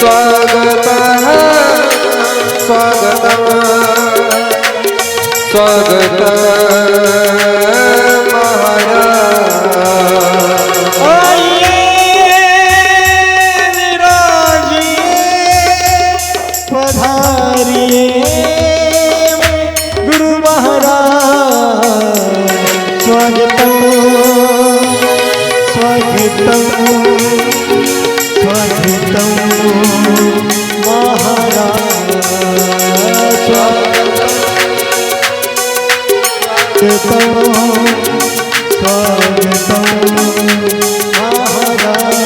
स्वागतः स्वागतः स्वागतः महाराज। आइए विराजिए पधारिए गुरु महाराज। स्वागतम स्वागतम स्वागतम महाराज। स्वागतम स्वागतम महाराज।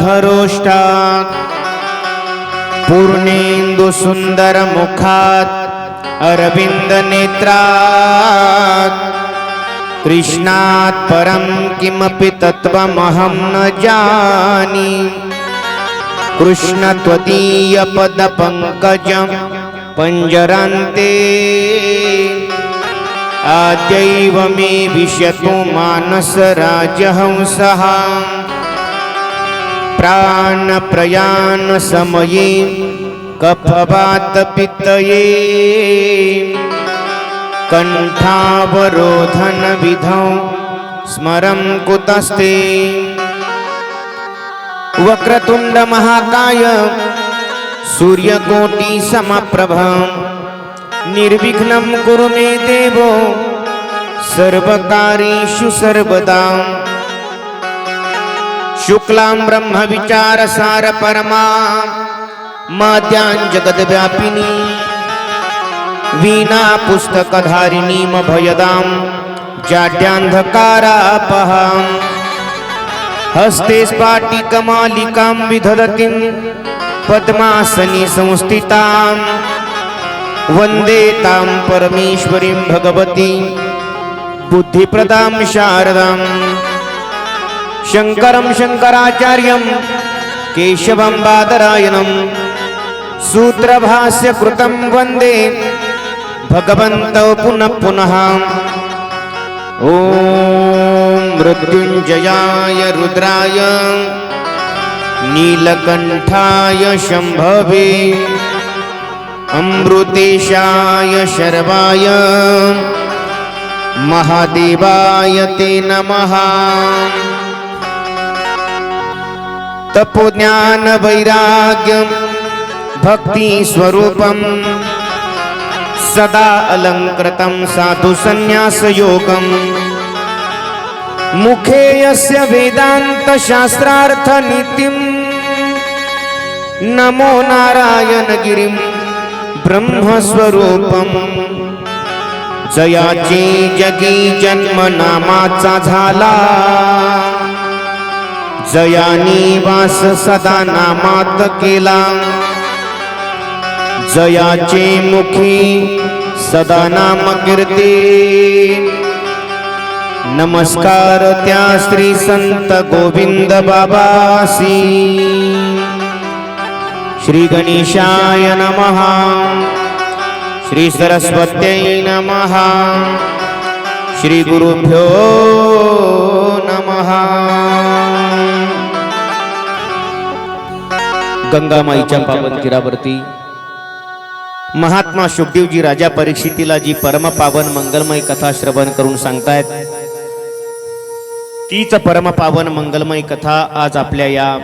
बिंबफलाधरोष्टात् पूर्णेन्दु सुंदर मुखात् अरविंद नेत्रात् कृष्णात् परं किमपि तत्त्वमहं न जानी। कृष्ण त्वदीय पद पंकजं पंजरान्ते आद्यैव मे विशतु मानस राजहंसः। प्राण प्रयाण समये कफवात पित्तये कंठावरोधन विधौ स्मरं कुतस्ते। वक्रतुंड महाकाय सूर्यकोटि समप्रभ निर्विघ्नं कुरु मे देवो सर्वकार्येषु सर्वदा। शुक्लां ब्रह्म विचार सार परमा माद्यां जगद्व्यापिनी वीणा पुस्तकधारिणीं अभयदां जाड्यान्धकारापहां। हस्ते स्फाटिकमालिकां विदधतीं पद्मासने संस्थितां वन्दे तां परमेश्वरीं भगवती बुद्धिप्रदां शारदाम्। शंकरं शंकराचार्यं केशवं बादरायणं सूत्रभास्य कृतं वन्दे भगवन्तौ पुनः पुनः। ॐ मृत्युंजयाय रुद्राय नीलकंठाय शंभवे अमृतेशाय शर्वाय महादेवाय ते नमः। तपो ज्ञान वैराग्यं भक्ति स्वरूपं सदा अलंकृतं साधु संन्यास योगं। मुखे यस्य वेदांत शास्त्रार्थ नीतिं नमो नारायण गिरिं ब्रह्मस्वरूपं। जयाचे जगी जन्म नामाचा झाला जयानी वास सदा नामात केला। जयाचे मुखी सदा नाम कीर्ती नमस्कार त्या श्री संत गोविंद बाबासी। श्री गणेशाय नमः श्री सरस्वत्यै नमः श्री गुरुभ्यो नमः। गंगामाईच्या पावन तीरावरती महात्मा शुकदेवजी राजा परीक्षितीला जी परमपावन मंगलमय कथा श्रवण करून सांगतायत, तीच परमपावन मंगलमय कथा आज आपल्या या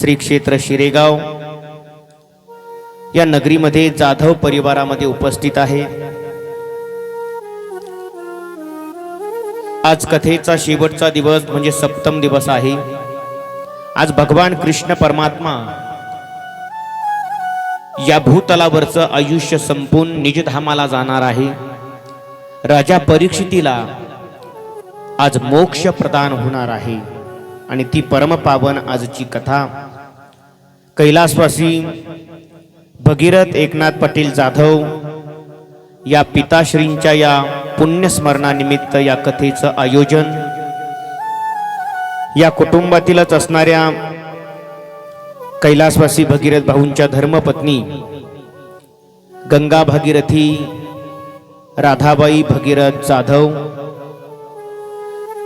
श्री क्षेत्र शिरेगाव या नगरीमध्ये जाधव परिवारामध्ये उपस्थित आहे। आज कथेचा शेवटचा दिवस म्हणजे सप्तम दिवस आहे। आज भगवान कृष्ण परमात्मा या भूतलावरचं आयुष्य संपून निजधामाला जाणार आहे। राजा परीक्षितीला आज मोक्ष प्रदान होणार आहे आणि ती परमपावन आजची कथा कैलासवासी भगीरथ एकनाथ पाटील जाधव या पिताश्रींच्या या पुण्यस्मरणानिमित्त या कथेचं आयोजन या कुटुंबातीलच असणाऱ्या कैलासवासी भगीरथ भाऊंच्या धर्मपत्नी गंगा भागीरथी राधाबाई भगीरथ जाधव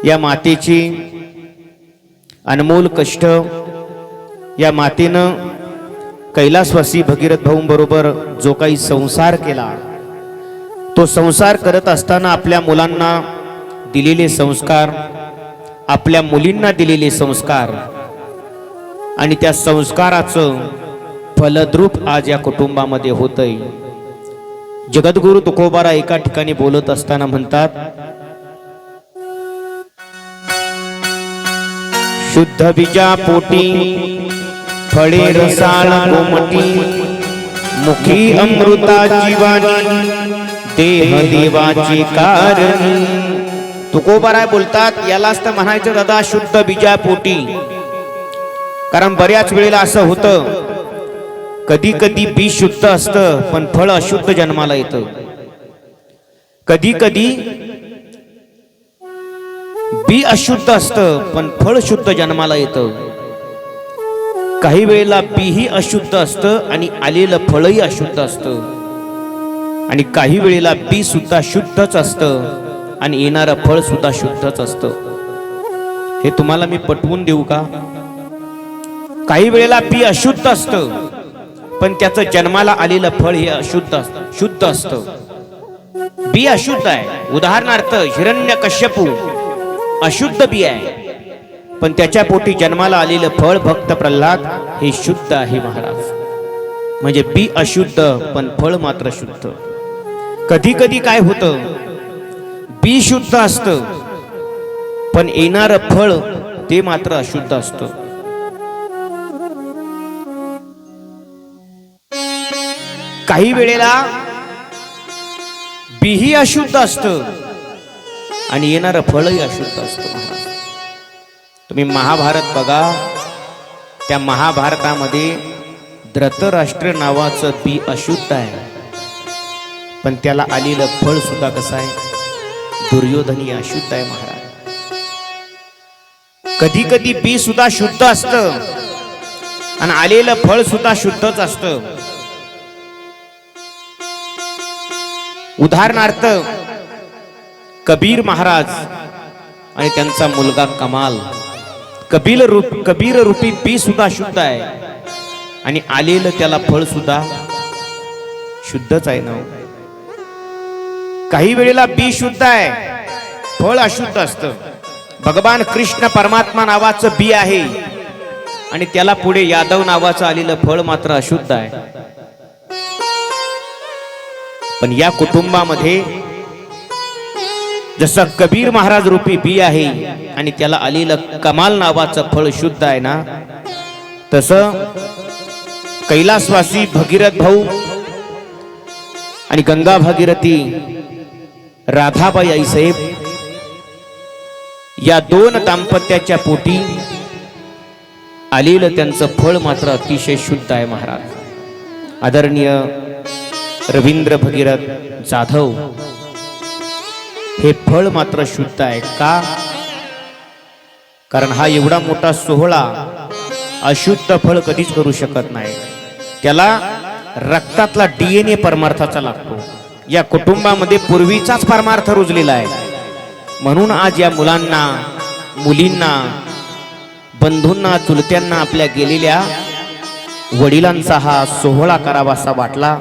या मातेची अनमोल कष्ट, या मातेनं कैलासवासी भगीरथ भाऊंबरोबर जो काही संसार केला, तो संसार करत असताना आपल्या मुलांना दिलेले संस्कार, आपल्या मुलींना दिलेले संस्कार आणि त्या संस्काराचं फलद्रूप आज या कुटुंबामध्ये होतंय। जगद्गुरु तुकोबारा एका ठिकाणी बोलत असताना म्हणतात, शुद्ध बीजा पोटी फळे रसाळ कोमटी, मुखी अमृताची वाणी देह देवाचे कारण। तुकोबारा बोलतात, यालाच तर म्हणायचं दादा शुद्ध बीजा पोटी। कारण बऱ्याच वेळेला असं होतं, कधी कधी बी शुद्ध असतं पण फळ अशुद्ध जन्माला येतं। कधी कधी बी अशुद्ध असतं पण फळ शुद्ध जन्माला येतं। काही वेळेला बीही अशुद्ध असतं आणि आलेलं फळही अशुद्ध असतं, आणि काही वेळेला बी सुद्धा शुद्धच असतं आणि येणारं फळ सुद्धा शुद्धच असतं। हे तुम्हाला मी पटवून देऊ का? काही वेळेला बी अशुद्ध असतं पण त्याचं जन्माला आलेलं फळ हे अशुद्ध शुद्ध असतं। बी अशुद्ध आहे, उदाहरणार्थ हिरण्यकश्यपू अशुद्ध बी आहे, पण त्याच्या पोटी जन्माला आलेलं फळ भक्त प्रल्हाद हे शुद्ध आहे महाराज। म्हणजे बी अशुद्ध पण फळ मात्र शुद्ध। कधी कधी काय होतं, बी शुद्ध असतं पण येणारं फळ ते मात्र अशुद्ध असतं। काही वेळेला बीही अशुद्ध असतं आणि येणारं फळही अशुद्ध असतं महाराज। तुम्ही महाभारत बघा, त्या महाभारतामध्ये धृतराष्ट्र नावाचं बी अशुद्ध आहे, पण त्याला आलेलं फळ सुद्धा कसं आहे, दुर्योधनी अशुद्ध आहे महाराज। कधी कधी बी सुद्धा शुद्ध असतं आणि आलेलं फळ सुद्धा शुद्धच असतं। उदाहरणार्थ कबीर महाराज आणि त्यांचा मुलगा कमाल, कबीर रूपी बी सुद्धा शुद्ध आहे आणि आलेलं त्याला फळ सुद्धा शुद्धच आहे ना। काही वेळेला बी शुद्ध आहे, फळ अशुद्ध असतं। भगवान कृष्ण परमात्मा नावाचं बी आहे आणि त्याला पुढे यादव नावाचं आलेलं फळ मात्र अशुद्ध आहे। पण या कुटुंबामध्ये जसं कबीर महाराज रूपी बी आहे आणि त्याला आलेलं कमाल नावाचं फळ शुद्ध आहे ना, तसं कैलासवासी भगीरथ भाऊ आणि गंगा भागीरथी राधाबाई आईसाहेब या दोन दाम्पत्याच्या पोटी आलेलं त्यांचं फळ मात्र अतिशय शुद्ध आहे महाराज। आदरणीय रवींद्र भगीरथ जाधव हे फळ मात्र शुद्ध आहे का? कारण हा एवढा मोठा सोहळा अशुद्ध फळ कधीच करू शकत नाही। त्याला रक्तातला DNA परमार्थाचा लागतो. या कुटुंबामध्ये पूर्वीचाच परमार्थ रुजलेला आहे. म्हणून आज या मुलांना, मुलींना, बंधूंना, चुलत्यांना आपल्या गेलेल्या वडिलांचा हा सोहळा करावासा वाटला.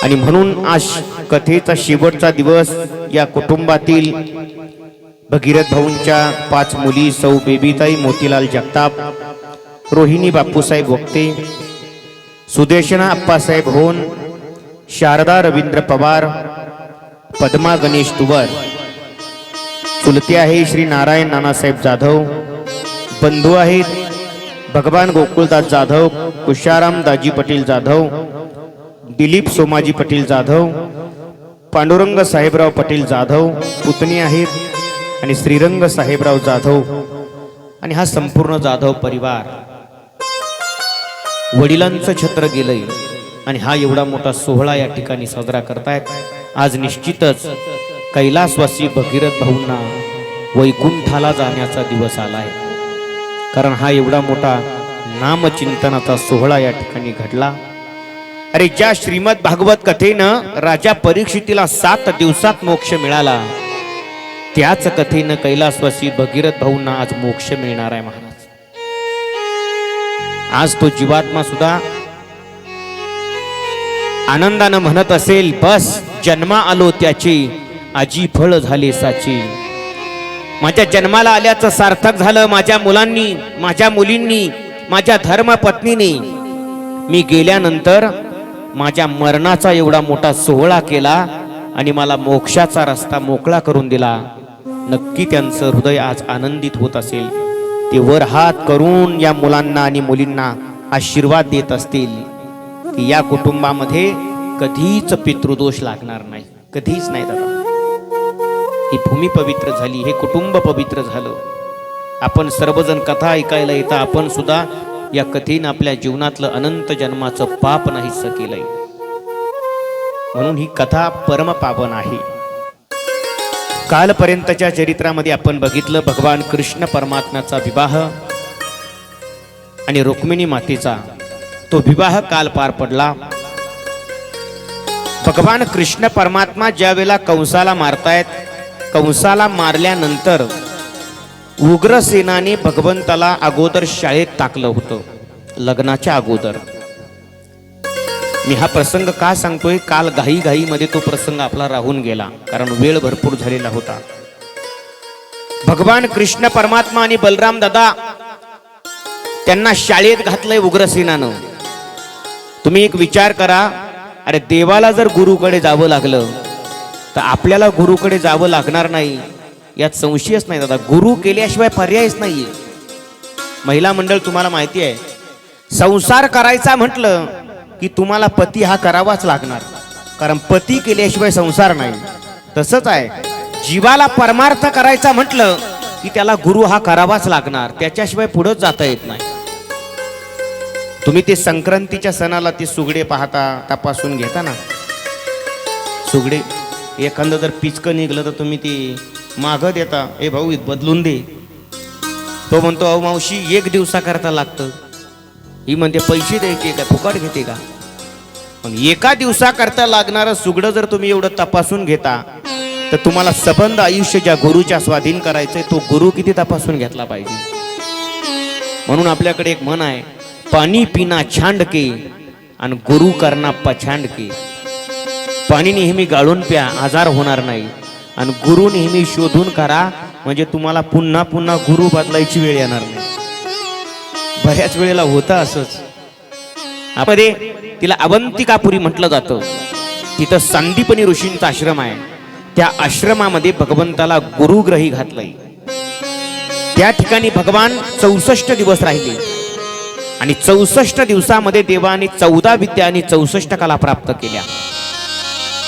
आणि म्हणून आज कथेचा शेवटचा दिवस या कुटुंबातील भगीरथ भाऊंच्या 5 मुली, सौ बेबीताई मोतीलाल जगताप, रोहिणी बापूसाहेब वक्ते, सुदेशना अप्पासाहेब होन, शारदा रवींद्र पवार, पद्मा गणेश तुवर, चुलते आहे श्री नारायण नानासाहेब जाधव, बंधू आहेत भगवान गोकुळदास जाधव, कुशाराम दाजी पटेल जाधव, दिलीप सोमाजी पटेल जाधव, पांडुरंग साहेबराव पटेल जाधव, पुतणी आहेत आणि श्रीरंग साहेबराव जाधव. आणि हा संपूर्ण जाधव परिवार, वडिलांचं छत्र गेलंय आणि हा एवढा मोठा सोहळा या ठिकाणी साजरा करतायत. आज निश्चितच कैलासवासी भगीरथ भाऊंना वैकुंठाला जाण्याचा दिवस आलाय. कारण हा एवढा मोठा नामचिंतनाचा सोहळा या ठिकाणी घडला. अरे, ज्या श्रीमद भागवत कथेनं राजा परीक्षितीला 7 दिवसात मोक्ष मिळाला, त्याच कथेनं कैलासवासी भगीरथ भाऊंना आज मोक्ष मिळणार आहे महाराज. आज तो जीवात्मा सुद्धा आनंदानं म्हणत असेल, बस जन्मा आलो त्याची, आजी फळ झाले साची. माझ्या जन्माला आल्याचं सार्थक झालं. माझ्या मुलांनी, माझ्या मुलींनी, माझ्या धर्मपत्नीने मी गेल्यानंतर माझ्या मरणाचा एवढा मोठा सोहळा केला आणि मला मोक्षाचा रस्ता मोकळा करून दिला. नक्की त्यांचं हृदय आज आनंदित होत असेल. ते वर हात करून या मुलांना आणि मुलींना आशीर्वाद देत असतील की या कुटुंबामध्ये कधीच पितृदोष लागणार नाही, कधीच नाही दादा. ही भूमी पवित्र झाली, हे कुटुंब पवित्र झालं. आपण सर्वजण कथा ऐकायला येता, आपण सुद्धा या कथेनं आपल्या जीवनातलं अनंत जन्माचं पाप नाहीस केलंय. म्हणून ही कथा परमपावन आहे. कालपर्यंतच्या चरित्रामध्ये आपण बघितलं भगवान कृष्ण परमात्म्याचा विवाह आणि रुक्मिणी मातेचा तो विवाह काल पार पडला. भगवान कृष्ण परमात्मा ज्या वेळेला कंसाला मारतायत, कंसाला मारल्यानंतर उग्रसेनाने भगवंताला अगोदर शाळेत टाकलं होतं, लग्नाच्या अगोदर. मी हा प्रसंग का सांगतोय, काल घाईमध्ये तो प्रसंग आपला राहून गेला, कारण वेळ भरपूर झालेला होता. भगवान कृष्ण परमात्मा आणि बलराम दादा त्यांना शाळेत घातलंय उग्रसेनानं. तुम्ही एक विचार करा, अरे देवाला जर गुरुकडे जावं लागलं तर आपल्याला गुरुकडे जावं लागणार नाही यात संशयच नाही दादा. गुरु केल्याशिवाय पर्यायच नाहीये. महिला मंडळ, तुम्हाला माहिती आहे, संसार करायचा म्हटलं की तुम्हाला पती हा करावाच लागणार, कारण पती केल्याशिवाय संसार नाही. तसंच आहे, जीवाला परमार्थ करायचा म्हटलं की त्याला गुरु हा करावाच लागणार, त्याच्याशिवाय पुढे जाता येत नाही. तुम्ही ते संक्रांतीच्या सणाला ते सुगडे पाहता, तपासून घेता ना. सुगडे एखादं जर पिचकं निघलं तर तुम्ही ते मागं देता, ए भाऊ बदलून दे. तो म्हणतो, अहो मावशी 1 दिवसाकरता लागतं. ही म्हणते पैसे द्यायचे का, फुकट घेते का. पण 1 दिवसाकरता लागणारं सुगडं जर तुम्ही एवढं तपासून घेता तर तुम्हाला सबंध आयुष्य ज्या गुरुच्या स्वाधीन करायचंय तो गुरु किती तपासून घेतला पाहिजे. म्हणून आपल्याकडे एक म्हण आहे, पाणी पिना छांडके आणि गुरु करना पछांडके. पाणी नेहमी गाळून प्या, आजार होणार नाही. आणि गुरु नेहमी शोधून करा, म्हणजे तुम्हाला पुन्हा पुन्हा गुरु बदलायची वेळ येणार नाही. बऱ्याच वेळेला होतं असंच. आपण तिला अवंतिकापुरी म्हटलं जातं. तिथं संदीपनी ऋषींचा आश्रम आहे. त्या आश्रमामध्ये भगवंताला गुरुग्रही घातलंय. त्या ठिकाणी भगवान 64 दिवस राहिले आणि 64 दिवसामध्ये देवाने 14 विद्या आणि 64 कला प्राप्त केल्या.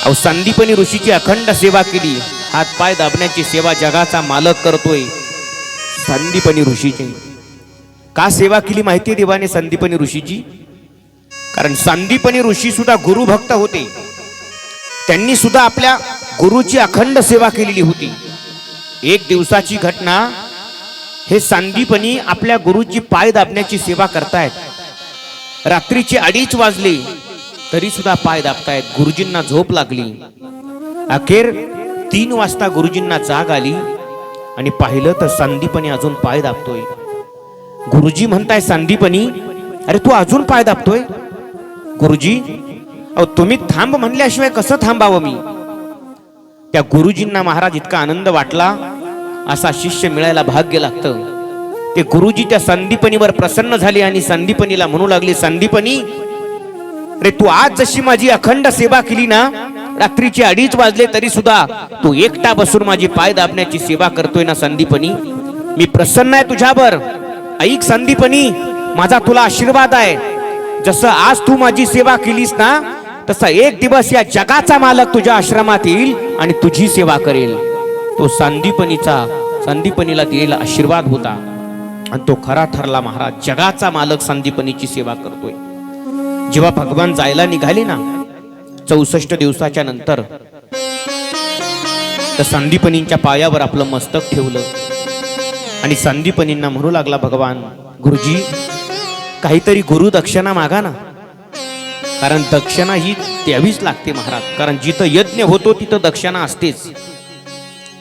अहो, संदीपनी ऋषीची अखंड सेवा केली. हात पाय दाबण्याची सेवा जगाचा मालक करतोय संदीपनी ऋषीची. का सेवा केली माहितीये देवाने संदीपनी ऋषीची? कारण संदीपनी ऋषी सुद्धा गुरुभक्त होते. त्यांनी सुद्धा आपल्या गुरुची अखंड सेवा केलेली होती. एक दिवसाची घटना, हे सांदीपनी आपल्या गुरुची पाय दाबण्याची सेवा करतायत। रात्रीचे 2:30 वाजले तरी सुद्धा पाय दाबतायत। गुरुजींना झोप लागली। अखेर 3 वाजता गुरुजींना जाग आली आणि पाहिलं तर सांदीपनी अजून पाय दाबतोय। गुरुजी म्हणताय, सांदीपनी अरे तू अजून पाय दाबतोय? गुरुजी अहो तुम्ही थांब म्हणल्याशिवाय कसं थांबावं मी? त्या गुरुजींना महाराज इतका आनंद वाटला, असा शिष्य मिळायला भाग्य लागतं। ते गुरुजी त्या संदीपनीवर प्रसन्न झाले आणि संदीपनीला म्हणू लागले, संदीपनी रे तू आज जशी माझी अखंड सेवा केली ना, रात्रीचे 2:30 वाजले तरी सुद्धा तू एकटा बसून माझी पाय दाबण्याची सेवा करतोय ना संदीपनी, मी प्रसन्न आहे तुझ्यावर। ऐक संदीपनी, माझा तुला आशीर्वाद आहे। जसं आज तू माझी सेवा केलीस ना, तसा एक दिवस या जगाचा मालक तुझ्या आश्रमात येईल आणि तुझी सेवा करेल। तो संदीपनीला दिलेला आशीर्वाद होता आणि तो खरा ठरला। महाराज जगाचा मालक संदीपनीची सेवा करतोय। जेव्हा भगवान जायला निघाले ना 64 दिवसाच्या नंतर, तर संदीपनींच्या पायावर आपलं मस्तक ठेवलं आणि संदीपनींना म्हणू लागला, भगवान गुरुजी काहीतरी गुरु दक्षिणा मागा ना, कारण दक्षिणा ही द्यावीच लागते महाराज। कारण जिथं यज्ञ होतो तिथं दक्षिणा असतेच।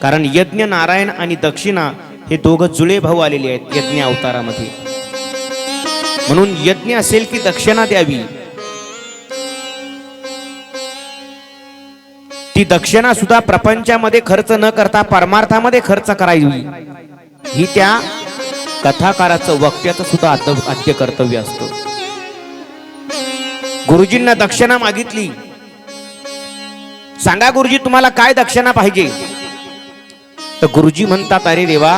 कारण यज्ञ नारायण आणि दक्षिणा हे दोघं जुळे भाऊ आलेले आहेत यज्ञ अवतारामध्ये, म्हणून यज्ञ असेल की दक्षिणा द्यावी। ती दक्षिणा सुद्धा प्रपंचामध्ये खर्च न करता परमार्थामध्ये खर्च करावी, ही त्या कथाकाराचं वक्त्याचं सुद्धा आद्य कर्तव्य असतं। गुरुजींना दक्षिणा मागितली। सांगा गुरुजी तुम्हाला काय दक्षिणा पाहिजे? तर गुरुजी म्हणतात, अरे देवा,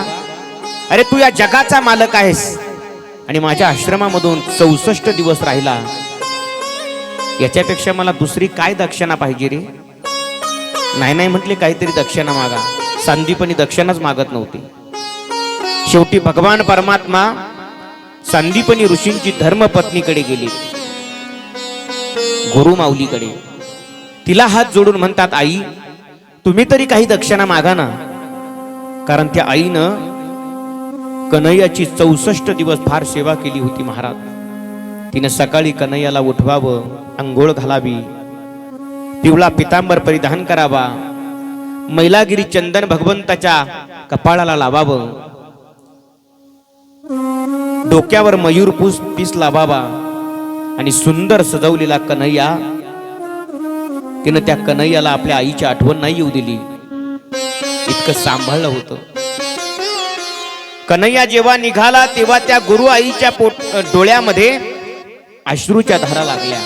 अरे तू या जगाचा मालक आहेस आणि माझ्या आश्रमामधून 64 दिवस राहिला, याच्यापेक्षा मला दुसरी काय दक्षिणा पाहिजे रे? नाही म्हटले, काहीतरी दक्षिणा मागा। संदीपनी दक्षिणाच मागत नव्हती। शेवटी भगवान परमात्मा संदीपनी ऋषींची धर्मपत्नीकडे गेली, गुरु माऊलीकडे। तिला हात जोडून म्हणतात, आई तुम्ही तरी काही दक्षिणा मागा ना। कारण त्या आईनं कन्हैयाची 64 दिवस फार सेवा केली होती महाराज। तिने सकाळी कन्हैयाला उठवावं, अंघोळ घालावी, पिवळा पितांबर परिधान करावा, मैलागिरी चंदन भगवंताच्या कपाळाला लावावं, डोक्यावर मयूर पीस लावावा आणि सुंदर सजवलेला कन्हैया, तिनं त्या कन्हैयाला आपल्या आईची आठवण नाही येऊ दिली, इतकं सांभाळलं होतं। कन्हैया जेव्हा निघाला तेव्हा त्या गुरु आईच्या डोळ्यामध्ये अश्रूच्या धारा लागल्या।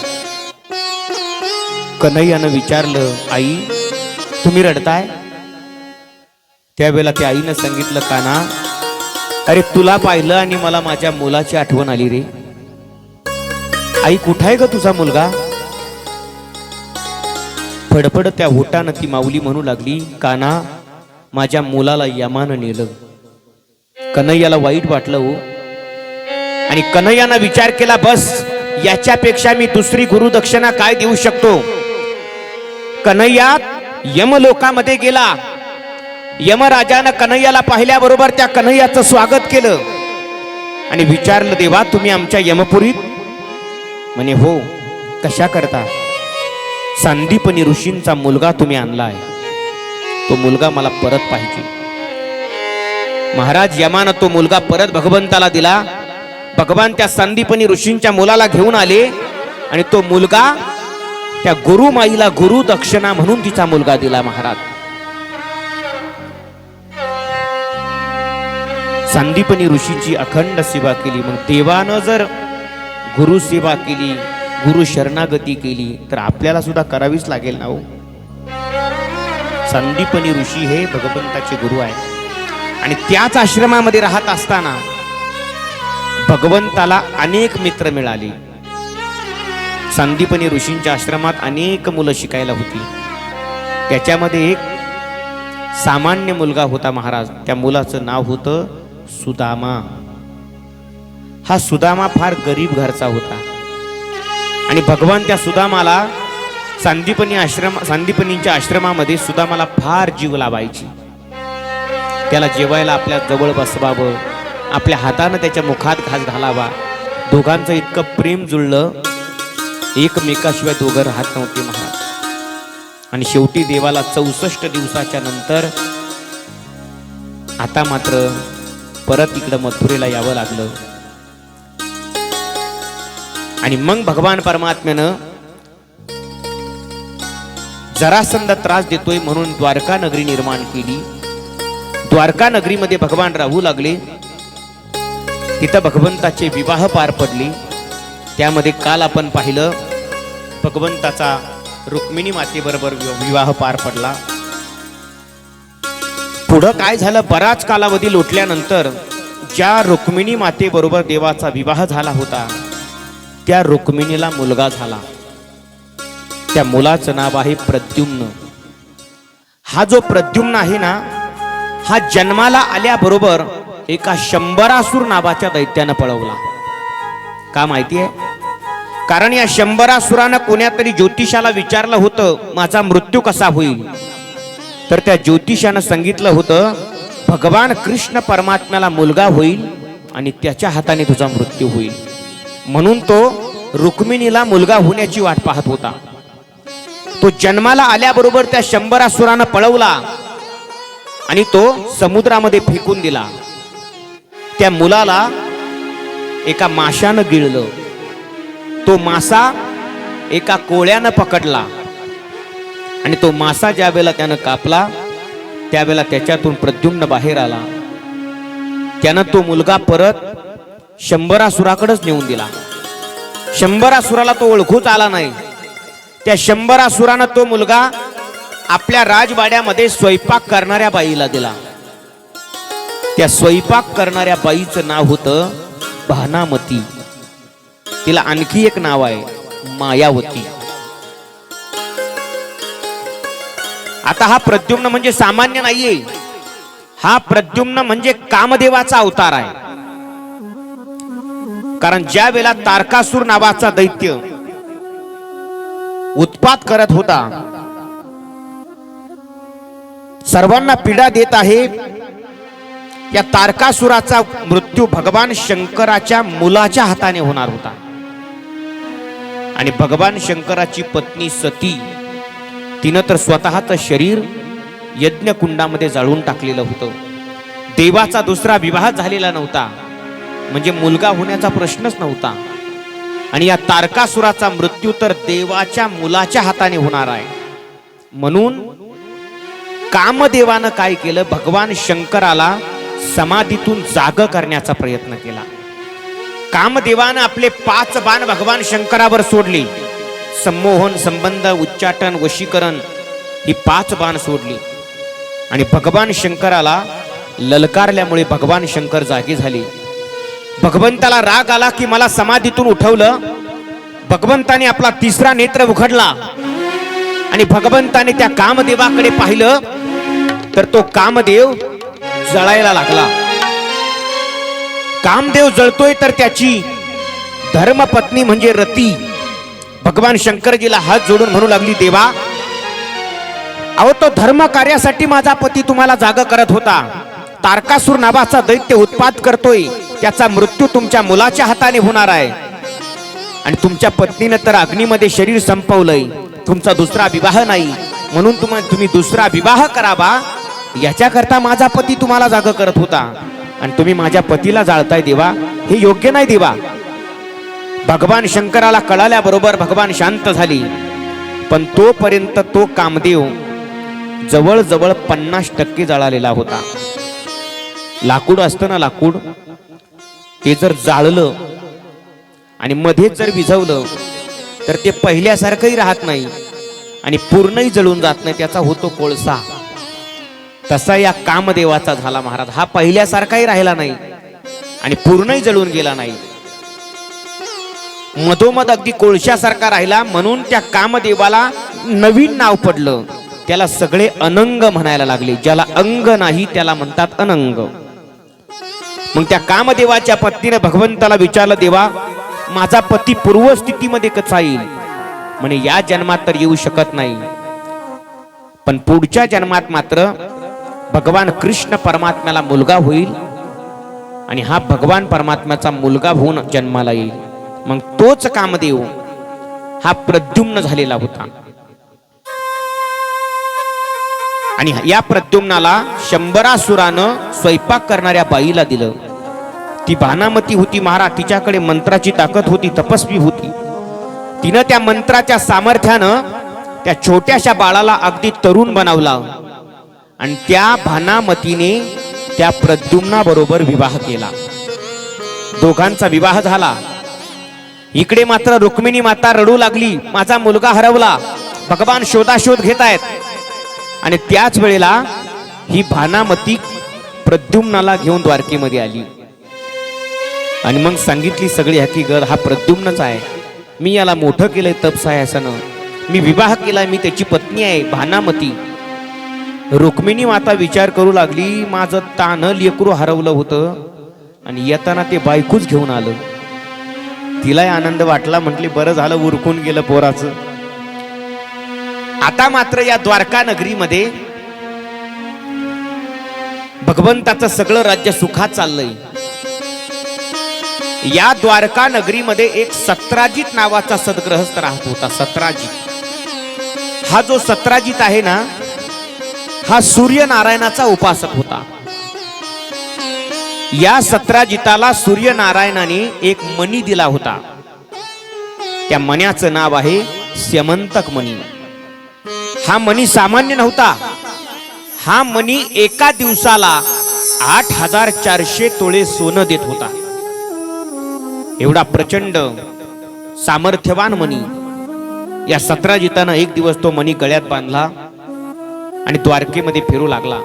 कन्हैयानं विचारलं, आई तुम्ही रडताय? त्यावेळेला त्या आईनं सांगितलं, काना अरे तुला पाहिलं आणि मला माझ्या मुलाची आठवण आली रे। आई कुठाय ग तुझा मुलगा? फडफड त्या होटानं ती माऊली म्हणू लागली, काना माझ्या मुलाला यमानं नेलं। कन्हैयाला वाईट वाटलं हो, आणि कन्हैयानं विचार केला, बस याच्यापेक्षा मी दुसरी गुरुदक्षिणा काय देऊ शकतो? कन्हैया यमलोकामध्ये गेला। यमराजानं कन्हैयाला पाहिल्याबरोबर त्या कन्हैयाचं स्वागत केलं आणि विचारलं, देवा तुम्ही आमच्या यमपुरीत? म्हणे हो, कशा करता? संदीपनी ऋषींचा मुलगा तुम्ही आणलाय, तो मुलगा मला परत पाहिजे। महाराज यमानं तो मुलगा परत भगवंताला दिला। भगवान त्या संदीपनी ऋषींच्या मुलाला घेऊन आले आणि तो मुलगा त्या गुरुमाईला गुरु दक्षिणा म्हणून तिचा मुलगा दिला। महाराज संदीपनी ऋषीची अखंड सेवा केली। मग देवानं जर गुरु सेवा केली, गुरु शरणागती केली, तर आपल्याला सुद्धा करावीच लागेल ना हो। संदीपनी ऋषी हे भगवंताचे गुरु आहे आणि त्याच आश्रमामध्ये राहत असताना भगवंताला अनेक मित्र मिळाले। संदीपनी ऋषींच्या आश्रमात अनेक मुलं शिकायला होती। त्याच्यामध्ये एक सामान्य मुलगा होता महाराज, त्या मुलाचं नाव होतं सुदामा। हा सुदामा फार गरीब घरचा होता आणि भगवान त्या सुदामाला संदीपनींच्या आश्रमामध्ये सुदामाला फार जीव लावायची। त्याला जेवायला आपल्या जवळ बसवावं, आपल्या हातानं त्याच्या मुखात घास घालावा. दोघांचं इतकं प्रेम जुळलं, एकमेकाशिवाय दोघं राहत नव्हते महाराज. आणि शेवटी देवाला 64 दिवसाच्या नंतर आता मात्र परत इकडं मथुरेला यावं लागलं. आणि मग भगवान परमात्म्यानं जरासंध त्रास देतोय म्हणून द्वारका नगरी निर्माण केली. द्वारका नगरीमध्ये भगवान राहू लागले. तिथं भगवंताचे विवाह पार पडले. त्यामध्ये काल आपण पाहिलं भगवंताचा रुक्मिणी मातेबरोबर विवाह पार पडला. पुढं काय झालं, बराच कालावधी लोटल्यानंतर ज्या रुक्मिणी मातेबरोबर देवाचा विवाह झाला होता त्या रुक्मिणीला मुलगा झाला. त्या मुलाचं नाव आहे प्रद्युम्न. हा जो प्रद्युम्न आहे ना, हा जन्माला आल्याबरोबर एका शंभरासूर नावाच्या दैत्यानं पळवला. का माहितीये? कारण या शंभरासुरानं कोण्यातरी ज्योतिषाला विचारलं होतं माझा मृत्यू कसा होईल. तर त्या ज्योतिषानं सांगितलं होतं भगवान कृष्ण परमात्म्याला मुलगा होईल आणि त्याच्या हाताने तुझा मृत्यू होईल. म्हणून तो रुक्मिणीला मुलगा होण्याची वाट पाहत होता. तो जन्माला आल्याबरोबर त्या शंभरासुरानं पळवला आणि तो समुद्रामध्ये फेकून दिला. त्या मुलाला एका माशानं गिळलं. तो मासा एका कोळ्यानं पकडला आणि तो मासा ज्या वेळेला त्यानं कापला त्यावेळेला त्याच्यातून प्रद्युम्न बाहेर आला. त्यानं तो मुलगा परत शंभरासुराकडेच नेऊन दिला. शंभरासुराला तो ओळखूच आला नाही. त्या शंभरासुरानं तो मुलगा आपल्या राजवाड्यामध्ये स्वयंपाक करणाऱ्या बाईला दिला. त्या स्वयंपाक करणाऱ्या बाईचं नाव होतं भानामती. तिला आणखी एक नाव आहे मायावती. आता हा प्रद्युम्न म्हणजे सामान्य नाहीये. हा प्रद्युम्न म्हणजे कामदेवाचा अवतार आहे. कारण ज्या वेळेला तारकासूर नावाचा दैत्य उत्पात करत होता, सर्वांना पीडा देत आहे, या तारकासुराचा मृत्यू भगवान शंकराच्या मुलाच्या हाताने होणार होता. आणि भगवान शंकराची पत्नी सती तिनं तर स्वतःचं शरीर यज्ञकुंडामध्ये जाळून टाकलेलं होतं. देवाचा दुसरा विवाह झालेला नव्हता, म्हणजे मुलगा होण्याचा प्रश्नच नव्हता. आणि या तारकासुराचा मृत्यू तर देवाच्या मुलाच्या हाताने होणार आहे. म्हणून कामदेवानं काय केलं, भगवान शंकराला समाधीतून जाग करण्याचा प्रयत्न केला. कामदेवानं आपले 5 बाण भगवान शंकरावर सोडली. संमोहन, संबंध, उच्चाटन, वशीकरण ही 5 बाण सोडली. आणि भगवान शंकराला ललकारल्यामुळे भगवान शंकर जागे झाले. भगवंताला राग आला की मला समाधीतून उठवलं. भगवंताने आपला 3रा नेत्र उघडला आणि भगवंताने त्या कामदेवाकडे पाहिलं तर तो कामदेव जळायला लागला. कामदेव जळतोय तर त्याची धर्मपत्नी म्हणजे रती भगवान शंकरजीला हात जोडून म्हणू लागली, देवा अहो तो धर्म कार्यासाठी माझा पती तुम्हाला जाग करत होता. तारकासूर नावाचा दैत्य उत्पात करतोय, त्याचा मृत्यू तुमच्या मुलाच्या हाताने होणार आहे. आणि तुमच्या पत्नीने तर अग्नीमध्ये शरीर संपवलंय. तुमचा दुसरा विवाह नाही, म्हणून तुम्ही दुसरा विवाह करावा याच्याकरता माझा पती तुम्हाला जाग करत होता. आणि तुम्ही माझ्या पतीला जाळताय देवा, हे योग्य नाही देवा. भगवान शंकराला कळाल्याबरोबर भगवान शांत झाली. पण तोपर्यंत तो कामदेव जवळजवळ 50% जळालेला होता. लाकूड असतं ना, लाकूड ते जर जाळलं आणि मध्येच जर विझवलं तर ते पहिल्यासारखंही राहत नाही आणि पूर्णही जळून जात नाही, त्याचा होतो कोळसा. तसा या कामदेवाचा झाला महाराज. हा पहिल्यासारखाही राहिला नाही आणि पूर्णही जळून गेला नाही, मधोमध अगदी कोळशासारखा राहिला. म्हणून त्या कामदेवाला नवीन नाव पडलं. त्याला सगळे अनंग म्हणायला लागले. ज्याला अंग नाही त्याला म्हणतात अनंग. मग त्या कामदेवाच्या पत्नीने भगवंताला विचारलं, देवा माझा पती पूर्वस्थितीमध्ये कसा येईल? म्हणे या जन्मात तर येऊ शकत नाही, पण पुढच्या जन्मात मात्र भगवान कृष्ण परमात्म्याला मुलगा होईल आणि हा भगवान परमात्म्याचा मुलगा होऊन जन्माला येईल. मग तोच कामदेव हा प्रद्युम्न झालेला होता. आणि या प्रद्युम्नाला शंभरासुरानं स्वयंपाक करणाऱ्या बाईला दिलं. ती भानामती होती महाराज. तिच्याकडे मंत्राची ताकद होती, तपस्वी होती. तिनं त्या मंत्राच्या सामर्थ्यानं त्या छोट्याशा बाळाला अगदी तरुण बनवला. आणि त्या भानामतीने त्या प्रद्युम्नाबरोबर विवाह केला. दोघांचा विवाह झाला. इकडे मात्र रुक्मिणी माता रडू लागली, माझा मुलगा हरवला. भगवान शोधाशोध घेत आहेत. आणि त्याच वेळेला ही भानामती प्रद्युम्नाला घेऊन द्वारकेमध्ये आली. आणि मग सांगितली सगळी हकीकत, हा प्रद्युम्नच आहे. मी याला मोठं केलंय तपसायासानं. मी विवाह केलाय, मी त्याची पत्नी आहे भानामती. रुक्मिणी माता विचार करू लागली, माझं तानं लेकरू हरवलं होतं आणि येताना ते बायकूच घेऊन आलं. तिलाही आनंद वाटला. म्हटली बरं झालं उरकून गेलं पोराचं. आता मात्र या द्वारका नगरीमध्ये भगवंताचं सगळं राज्य सुखात चाललंय. या द्वारका नगरीमध्ये एक सत्राजित नावाचा सद्गृहस्थ राहत होता. सत्राजित हा जो सत्राजित आहे ना, हा सूर्यनारायणाचा उपासक होता. या सत्राजिताला सूर्यनारायणाने एक मणी दिला होता. त्या मण्याचं नाव आहे स्यमंतक मणी. हा मणी सामान्य नव्हता. हा मणी एका दिवसाला 8400 तोळे सोनं देत होता. एवढा प्रचंड सामर्थ्यवान मणी. या सत्राजितानं एक दिवस तो मणी गळ्यात बांधला आणि द्वारकेमध्ये फिरू लागला.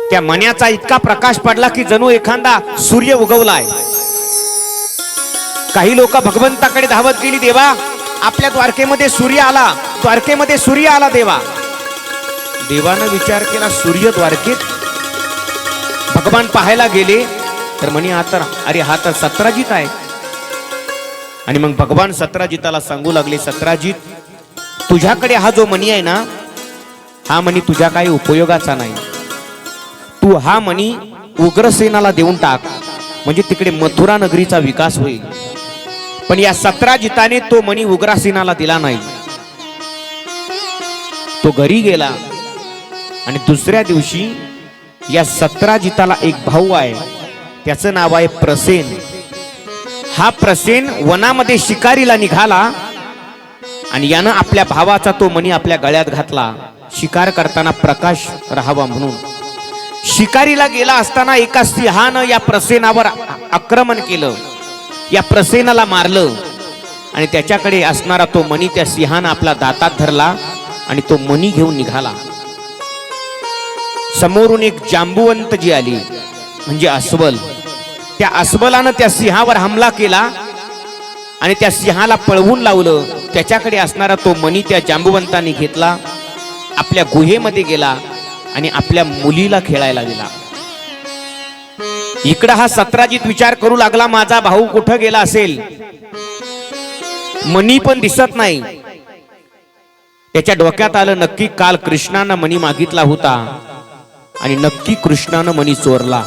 त्या मण्याचा इतका प्रकाश पडला की जणू एखादा सूर्य उगवलाय. काही लोक भगवंताकडे धावत गेली, देवा आपल्या द्वारकेमध्ये सूर्य आला, द्वारकेमध्ये सूर्य आला देवा. देवानं विचार केला, सूर्य द्वारकेत? भगवान पाहायला गेले तर म्हणे आता अरे हा तर सत्राजित आहे. आणि मग भगवान सत्राजिताला सांगू लागले, सत्राजित तुझ्याकडे हा जो मणी आहे ना, हा मणी तुझ्या काही उपयोगाचा नाही. तू हा मणी उग्रसेनाला देऊन टाक, म्हणजे तिकडे मथुरा नगरीचा विकास होईल. पण या सत्राजिताने तो मणी उग्रसेनाला दिला नाही. तो घरी गेला आणि दुसऱ्या दिवशी या सत्राजिताला एक भाऊ आहे, त्याचं नाव आहे प्रसेन. हा प्रसेन वनामध्ये शिकारीला निघाला आणि यानं आपल्या भावाचा तो मणी आपल्या गळ्यात घातला, शिकार करताना प्रकाश राहावा म्हणून. शिकारीला गेला असताना एका सिंहानं या प्रसेनावर आक्रमण केलं. या प्रसेनाला मारलं आणि त्याच्याकडे असणारा तो मणी त्या सिंहानं आपला दातात धरला आणि तो मणी घेऊन निघाला. समोरून एक जांबुवंत जी आली, म्हणजे अस्वल. त्या अस्वलानं त्या सिंहावर हमला केला आणि त्या सिंहाला पळवून लावलं. त्याच्याकडे असणारा तो मणी त्या जांबुवंताने घेतला, आपल्या गुहेमध्ये गेला आणि आपल्या मुलीला खेळायला दिला. इकडं हा सत्राजित विचार करू लागला, माझा भाऊ कुठं गेला असेल, मणी पण दिसत नाही. त्याच्या डोक्यात आलं, नक्की काल कृष्णानं मणी मागितला होता आणि नक्की कृष्णानं मणी चोरला.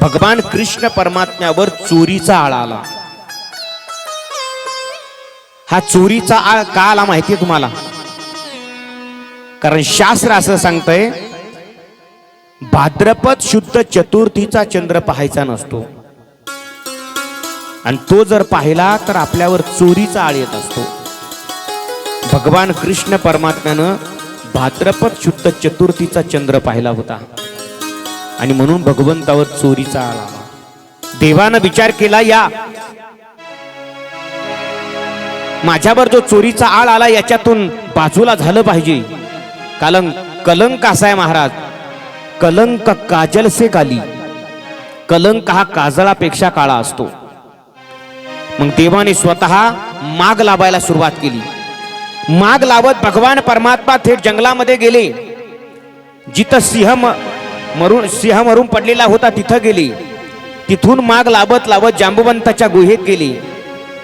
भगवान कृष्ण परमात्म्यावर चोरीचा आळ आला. हा चोरीचा आळ का आला माहितीये तुम्हाला? कारण शास्त्र असं सांगतंय, भाद्रपद शुद्ध चतुर्थीचा चंद्र पाहायचा नसतो आणि तो जर पाहिला तर आपल्यावर चोरीचा आळ येत असतो. भगवान कृष्ण परमात्म्यानं भाद्रपद शुद्ध चतुर्थीचा चंद्र पाहिला होता आणि म्हणून भगवंतावर चोरीचा आळ आला. देवानं विचार केला, या माझ्यावर जो चोरीचा आळ आला याच्यातून बाजूला झालं पाहिजे. कलंक असा आहे महाराज, कलंक काजल से काली. कलंक हा काजळापेक्षा काळा असतो. मग देवाने स्वतः माग लावायला सुरुवात केली. माग लावत भगवान परमात्मा थेट जंगलामध्ये गेले. जिथं सिंह मरून पडलेला होता तिथं गेले. तिथून माग लावत लावत जांबुवंताच्या गुहेत गेले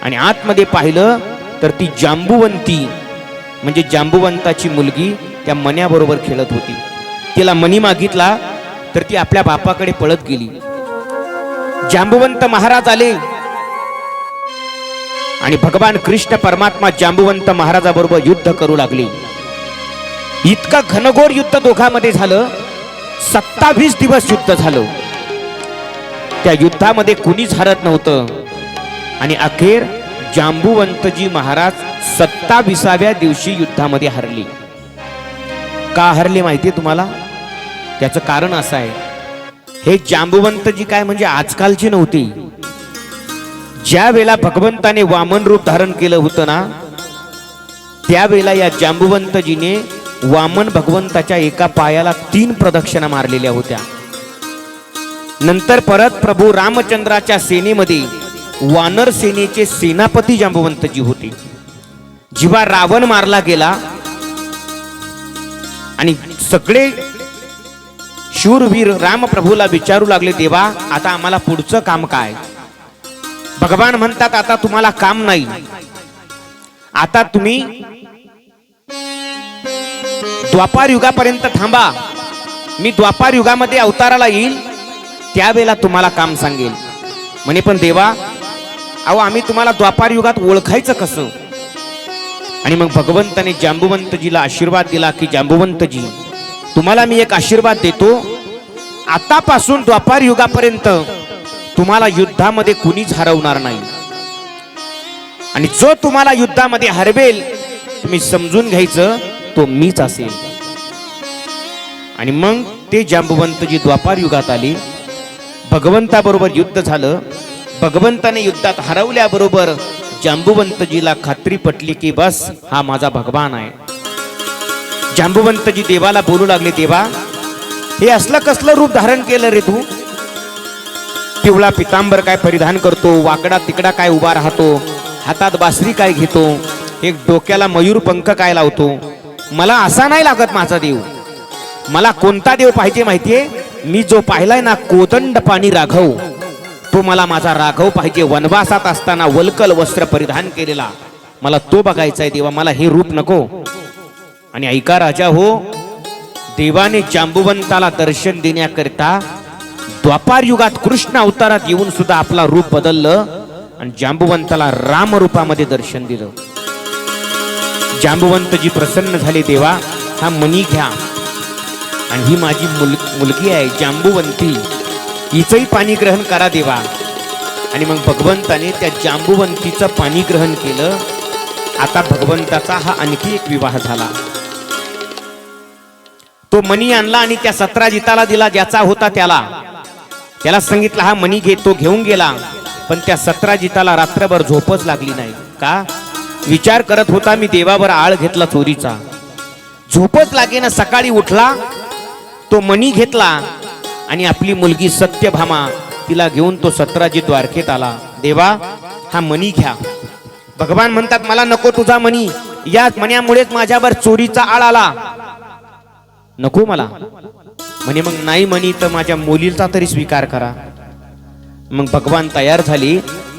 आणि आतमध्ये पाहिलं तर ती जांबुवंती म्हणजे जांबुवंताची मुलगी त्या मण्याबरोबर खेळत होती. तिला मणी मागितला तर ती आपल्या बापाकडे पळत गेली. जांबुवंत महाराज आले आणि भगवान कृष्ण परमात्मा जांबुवंत महाराजाबरोबर युद्ध करू लागले. इतकं घनघोर युद्ध दोघांमध्ये झालं. 27 दिवस युद्ध झालं. त्या युद्धामध्ये कुणीच हरत नव्हतं आणि अखेर जांबुवंतजी महाराज 27व्या दिवशी युद्धामध्ये हरले. का हरले माहितीये तुम्हाला? त्याचं कारण असं आहे, हे जांबुवंतजी काय म्हणजे आजकालची नव्हती. ज्या वेळेला भगवंताने वामन रूप धारण केलं होतं ना, त्यावेळेला या जांबुवंतजीने वामन भगवंताच्या एका पायाला 3 प्रदक्षिणा मारलेल्या होत्या. नंतर परत प्रभू रामचंद्राच्या सेनेमध्ये वानर सेनेचे सेनापती जांबुवंतजी होते. जेव्हा रावण मारला गेला आणि सगळे शूरवीर रामप्रभूला विचारू लागले, देवा आता आम्हाला पुढचं काम काय? भगवान म्हणतात, आता तुम्हाला काम नाही, आता तुम्ही द्वापार युगापर्यंत थांबा. मी द्वापार युगामध्ये अवताराला येईल, त्यावेळेला तुम्हाला काम सांगेल. म्हणे पण देवा, अहो आम्ही तुम्हाला द्वापार युगात ओळखायचं कसं? आणि मग भगवंताने जांबुवंतजीला आशीर्वाद दिला की जांबुवंतजी, तुम्हाला मी एक आशीर्वाद देतो, आतापासून द्वापार युगापर्यंत तुम्हाला युद्धामध्ये कुणीच हरवणार नाही. आणि जो तुम्हाला युद्धामध्ये हरवेल तुम्ही समजून घ्यायचं तो मीच असेल. आणि मग ते जांबुवंतजी द्वापार युगात आले. भगवंताबरोबर युद्ध झालं. भगवंताने युद्धात हरवल्याबरोबर जांबुवंतजीला खात्री पटली की बस हा माझा भगवान आहे. जांबुवंतजी देवाला बोलू लागले, देवा हे असलं कसलं रूप धारण केलं रे तू? पिवळा पितांबर काय परिधान करतो, वाकडा तिकडा काय उभा राहतो, हातात बासरी काय घेतो, एक डोक्याला मयूर पंख काय लावतो? मला असा नाही लागत माझा देव. मला कोणता देव पाहिजे माहितीये? मी जो पाहिलाय ना कोदंड पाणी राघव, तो मला माझा राघव पाहिजे. वनवासात असताना वल्कल वस्त्र परिधान केलेला मला तो बघायचा देवा, मला हे रूप नको. आणि ऐका राजा हो, देवाने जांबुवंताला दर्शन देण्याकरिता द्वापार युगात कृष्ण अवतारात येऊन सुद्धा आपला रूप बदललं आणि जांबुवंताला राम रूपामध्ये दर्शन दिलं. जांबुवंतजी प्रसन्न झाले, देवा हा मणी घ्या आणि ही माझी मुलगी आहे जांबुवंती, हिचंही पाणी ग्रहण करा देवा. आणि मग भगवंताने त्या जांबुवंतीचं पाणी ग्रहण केलं. आता भगवंताचा हा आणखी एक विवाह झाला. तो मणी आणला आणि त्या सत्राजिताला दिला, ज्याचा होता त्याला सांगितलं हा मणी घे. तो घेऊन गेला. पण त्या सत्राजिताला रात्रभर झोपच लागली नाही. का? विचार करत होता मी देवावर आळ घेतला चोरीचा, झोपच लागेना. सकाळी उठला, तो मणी घेतला आणि आपली मुलगी सत्यभामा तिला घेऊन तो सत्राजित द्वारकेत आला. देवा हा मणी घ्या. भगवान म्हणतात, मला नको तुझा मणी, या मण्यामुळेच माझ्यावर चोरीचा आळ आला, नको मला. म्हणे मग नाही मणी तर माझ्या मुलीचा तरी स्वीकार करा. मग भगवान तयार झाले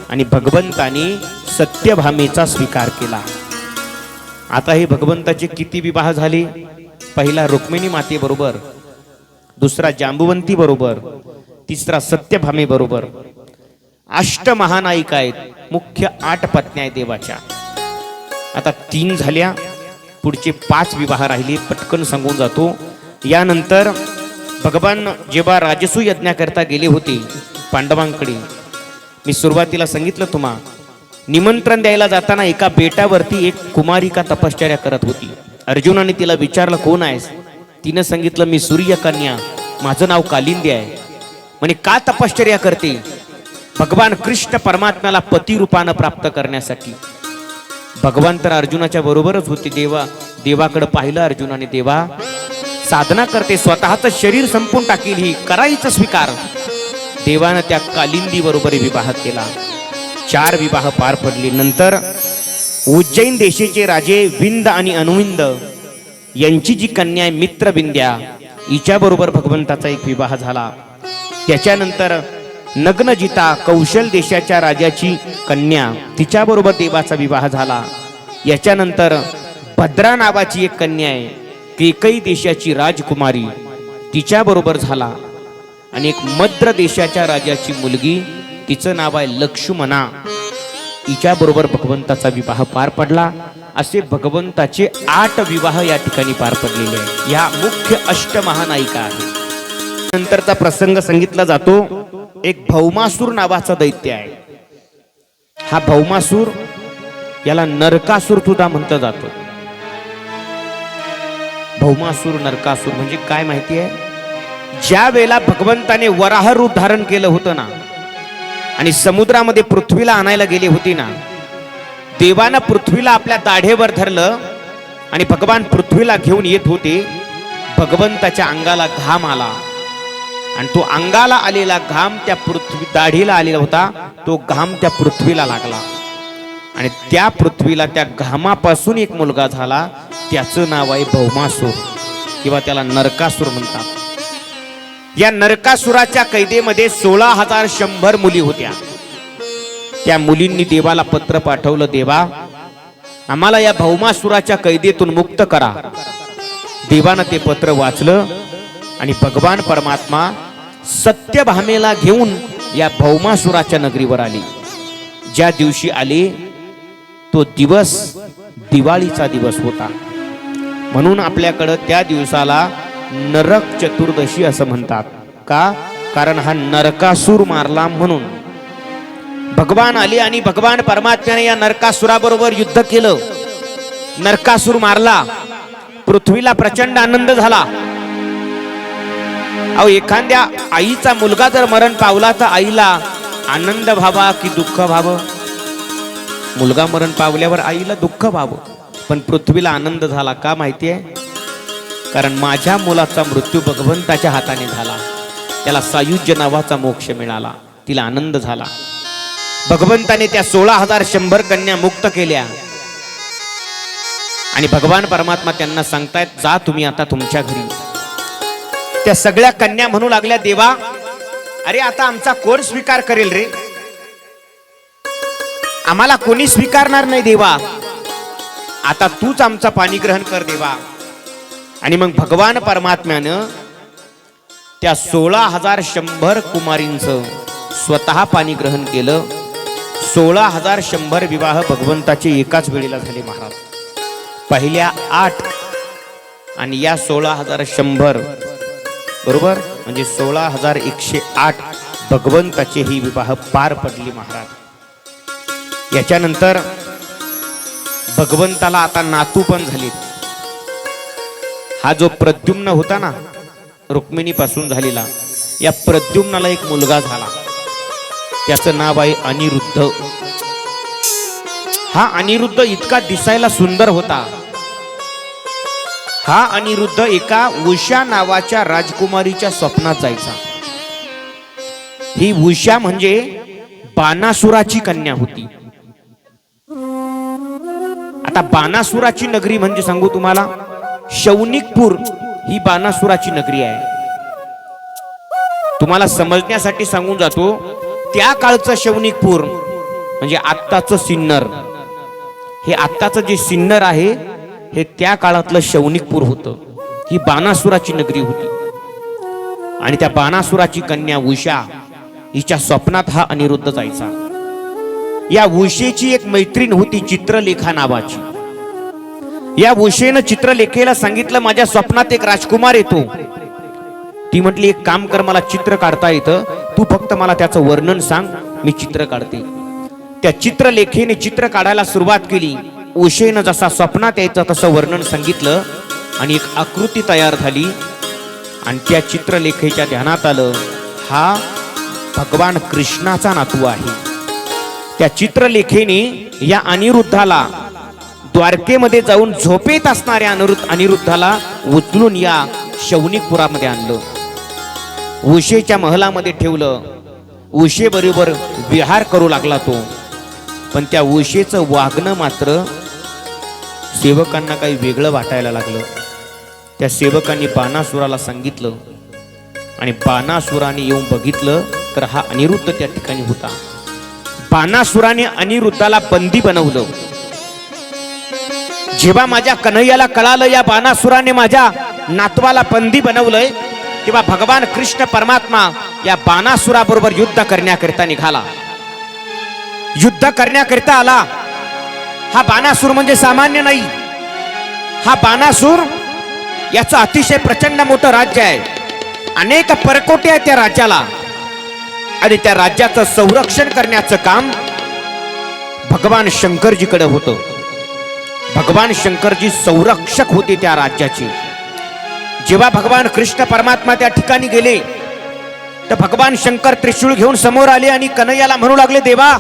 आणि भगवंताने सत्यभामेचा स्वीकार केला. आता हे भगवंताचे किती विवाह झाले? पहिला रुक्मिणी माते बरोबर, दुसरा जांबुवंती बरोबर, तिसरा सत्यभामे बरोबर. 8 महानायिका आहेत, मुख्य 8 पत्न्या आहेत देवाच्या. आता 3 झाल्या, पुढचे 5 विवाह राहिले. पटकन सांगून जातो. यानंतर भगवान जेव्हा राजसू यज्ञाकरता गेले होते पांडवांकडे, मी सुरुवातीला सांगितलं तुम्हा, निमंत्रण द्यायला जाताना एका बेटावरती एक कुमारिका तपश्चर्या करत होती. अर्जुनाने तिला विचारलं, कोण आहेस? तिनं सांगितलं, मी सूर्यकन्या, माझं नाव कालिंदी आहे. म्हणे का तपश्चर्या करते? भगवान कृष्ण परमात्म्याला पती रूपानं प्राप्त करण्यासाठी. भगवान तर अर्जुनाच्या बरोबरच होते. देवाकडे पाहिलं अर्जुनाने, देवा साधना करते, स्वतःचं शरीर संपून टाकील, ही करायचं स्वीकार. देवानं त्या कालिंदी बरोबर विवाह केला. 4 विवाह पार पडले. नंतर उज्जैन देशाचे राजे विंद आणि अनुविंद यांची जी कन्या आहे मित्रविंद्या, हिच्या बरोबर भगवंताचा एक विवाह झाला. त्याच्यानंतर नग्नजिता कौशल देशाच्या राजाची कन्या, तिच्या बरोबर देवाचा विवाह झाला. याच्यानंतर भद्रा नावाची एक कन्या आहे, केकई देशाची राजकुमारी, तिच्या बरोबर झाला. आणि एक मद्र देशाच्या राजाची मुलगी, तिचं नाव आहे लक्ष्मणा, हिच्या बरोबर भगवंताचा विवाह पार पडला. असे भगवंताचे 8 विवाह या ठिकाणी पार पडलेले आहे. या मुख्य अष्टमहानायिका आहे. नंतरचा प्रसंग सांगितला जातो. एक भौमासूर नावाचा दैत्य आहे. हा भौमासूर, याला नरकासूर सुद्धा म्हटलं जातं. भौमासूर, नरकासूर म्हणजे काय माहिती आहे? ज्या वेळेला भगवंताने वराह रूप धारण केलं होतं ना, आणि समुद्रामध्ये पृथ्वीला आणायला गेली होती ना, देवानं पृथ्वीला आपल्या दाढेवर धरलं आणि भगवान पृथ्वीला घेऊन येत होते. भगवंताच्या अंगाला घाम आला आणि तो अंगाला आलेला घाम त्या पृथ्वी दाढीला आलेला होता. तो घाम त्या पृथ्वीला लागला आणि त्या पृथ्वीला त्या घामापासून एक मुलगा झाला. त्याचं नाव आहे भौमासूर किंवा त्याला नरकासूर म्हणतात. या नरकासुराच्या कैदेमध्ये 16,100 मुली होत्या. त्या मुलींनी देवाला पत्र पाठवलं, देवा आम्हाला या भौमासुराच्या कैदेतून मुक्त करा. देवानं ते पत्र वाचलं आणि भगवान परमात्मा सत्यभामेला घेऊन या भौमासुराच्या नगरीवर आली. ज्या दिवशी आले तो दिवस दिवाळीचा दिवस होता. म्हणून आपल्याकडं त्या दिवसाला नरक चतुर्दशी असं म्हणतात. का? कारण हा नरकासूर मारला म्हणून. भगवान आले आणि भगवान परमात्म्याने या नरकासुराबरोबर युद्ध केलं. नरकासूर मारला. पृथ्वीला प्रचंड आनंद झाला. अहो, एखाद्या आईचा मुलगा जर मरण पावला तर आईला आनंद व्हावा की दुःख व्हावं? मुलगा मरण पावल्यावर आईला दुःख व्हावं, पण पृथ्वीला आनंद झाला. का माहिती आहे? कारण माझ्या मुलाचा मृत्यू भगवंताच्या हाताने झाला. त्याला सायुज्य नावाचा मोक्ष मिळाला. तिला आनंद झाला. भगवंताने त्या 16,100 कन्या मुक्त केल्या आणि भगवान परमात्मा त्यांना सांगतायत, जा तुम्ही आता तुमच्या घरी. त्या सगळ्या कन्या म्हणू लागल्या, देवा अरे आता आमचा कोण स्वीकार करेल रे? आम्हाला कोणी स्वीकारणार नाही देवा. आता तूच आमचा पाणी ग्रहण कर देवा. आणि मग भगवान परमात्म्यानं त्या 16,100 कुमारींचं स्वतः पाणी ग्रहण केलं. 16,100 विवाह भगवंताचे एकाच वेळेला झाले महाराज. पहिल्या 8 आणि या 16,100 बरोबर म्हणजे 16,108 भगवंताचे ही विवाह पार पडली महाराज. याच्यानंतर भगवंताला आता नातू पण झाले. हा जो प्रद्युम्न होता ना, रुक्मिणी पासून झालेला, या प्रद्युम्नाला एक मुलगा झाला. त्याचं नाव आहे अनिरुद्ध. हा अनिरुद्ध इतका दिसायला सुंदर होता. हा अनिरुद्ध एका उषा नावाच्या राजकुमारीच्या स्वप्नात जायचा. ही उषा म्हणजे बाणासुराची कन्या होती. आता बाणासुराची नगरी म्हणजे सांगू तुम्हाला, शौनिकपूर ही बाणासुराची नगरी आहे. तुम्हाला समजण्यासाठी सांगून जातो, त्या काळचं शौनिकपूर म्हणजे आत्ताचं सिन्नर. हे आत्ताचं जे सिन्नर आहे हे त्या काळातलं शौनिकपूर होतं. ही बाणासुराची नगरी होती. आणि त्या बाणासुराची कन्या उषा, हिच्या स्वप्नात हा अनिरुद्ध जायचा. या उषेची एक मैत्रीण होती चित्रलेखा नावाची. या उषेनं चित्रलेखेला सांगितलं, माझ्या स्वप्नात एक राजकुमार येतो. ती म्हटली, एक काम कर, मला चित्र काढता येतं, तू फक्त मला त्याचं वर्णन सांग, मी चित्र काढते. त्या चित्रलेखेने चित्र काढायला सुरुवात केली. उषेनं जसा स्वप्नात यायचं तसं वर्णन सांगितलं आणि एक आकृती तयार झाली. आणि त्या चित्रलेखेच्या ध्यानात आलं, हा भगवान कृष्णाचा नातू आहे. त्या चित्रलेखेने या अनिरुद्धाला द्वारकेमध्ये जाऊन झोपेत असणाऱ्या अनिरुद्धाला उचलून या शौनिकपुरामध्ये आणलं. उषेच्या महलामध्ये ठेवलं. उषे बरोबर विहार करू लागला तो. पण त्या उषेचं वागणं मात्र सेवकांना काही वेगळं वाटायला लागलं. त्या सेवकांनी बाणासुराला सांगितलं आणि बाणासुराने येऊन बघितलं तर हा अनिरुद्ध त्या ठिकाणी होता. बाणासुराने अनिरुद्धाला बंदी बनवलं. जेव्हा माझ्या कन्हैयाला कळालं या बाणासुराने माझ्या नातवाला बंदी बनवलंय, तेव्हा भगवान कृष्ण परमात्मा या बाणासुराबरोबर युद्ध करण्याकरिता निघाला. युद्ध करण्याकरिता आला. हा बाणासूर म्हणजे सामान्य नाही. हा बाणासूर याचं अतिशय प्रचंड मोठं राज्य आहे. अनेक परकोटे आहेत त्या राज्याला आणि त्या राज्याचं संरक्षण करण्याचं काम भगवान शंकरजीकडे होतं. भगवान शंकरजी संरक्षक होते त्या राज्याचे. जेव्हा भगवान कृष्ण परमात्मा त्या ठिकाणी गेले तर भगवान शंकर त्रिशूळ घेऊन समोर आले आणि कन्हैयाला म्हणू लागले, देवा,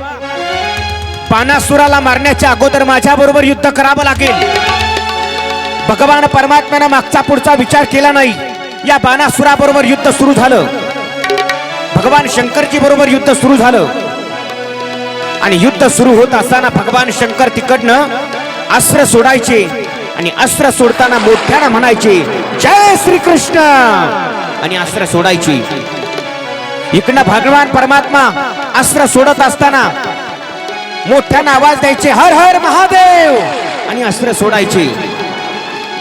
बाणासुराला मारण्याच्या अगोदर माझ्या बरोबर युद्ध करावं लागेल. भगवान परमात्म्यानं मागचा पुढचा विचार केला नाही. या बाणासुराबरोबर युद्ध सुरू झालं. भगवान शंकरजी बरोबर युद्ध सुरू झालं आणि युद्ध सुरू होत असताना भगवान शंकर तिकडनं अस्त्र सोडायचे आणि अस्त्र सोडताना मोठ्यानं म्हणायचे, जय श्रीकृष्ण, आणि अस्त्र सोडायचे. इकडनं भगवान परमात्मा अस्त्र सोडत असताना मोठ्यानं आवाज द्यायचे, हर हर महादेव, आणि अस्त्र सोडायचे.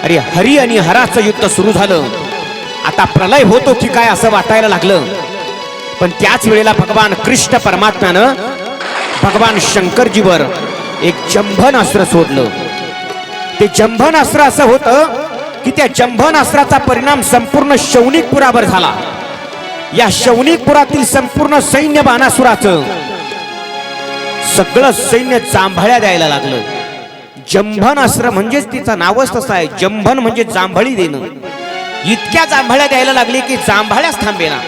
अरे हरी आणि हराचं युद्ध सुरू झालं. आता प्रलय होतो की काय असं वाटायला लागलं. पण त्याच वेळेला भगवान कृष्ण परमात्म्यानं भगवान शंकरजीवर एक जंभन अस्त्र सोडलं. ते जंभन अस्त्र असं होतं की त्या जंभन अस्त्राचा परिणाम संपूर्ण शौनिकपुरावर झाला. या शौनिकपुरातील संपूर्ण सैन्य बाणासुराचं सगळं सैन्य जांभळ्या द्यायला लागलं. जंभन अस्त्र म्हणजेच तिचं नावच तसं आहे, जंभन म्हणजे जांभळी देणं. इतक्या जांभळ्या द्यायला लागली की जांभळ्याच थांबेना.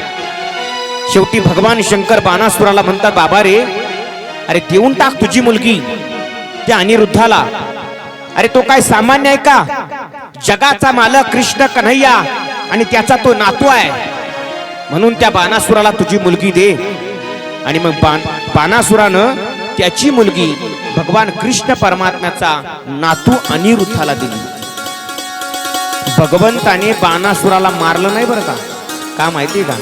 शेवटी भगवान शंकर बाणासुराला म्हणतात, बाबा रे, अरे देऊन टाक तुझी मुलगी त्या अनिरुद्धाला. अरे तो काय सामान्य आहे का? जगाचा मालक कृष्ण कन्हैया आणि त्याचा तो नातू आहे. म्हणून त्या बाणासुराला तुझी मुलगी दे. आणि मग बाणासुरानं त्याची मुलगी भगवान कृष्ण परमात्म्याचा नातू अनिरुद्धाला दिली. भगवंताने बाणासुराला मारलं नाही बरं का. का माहिती का?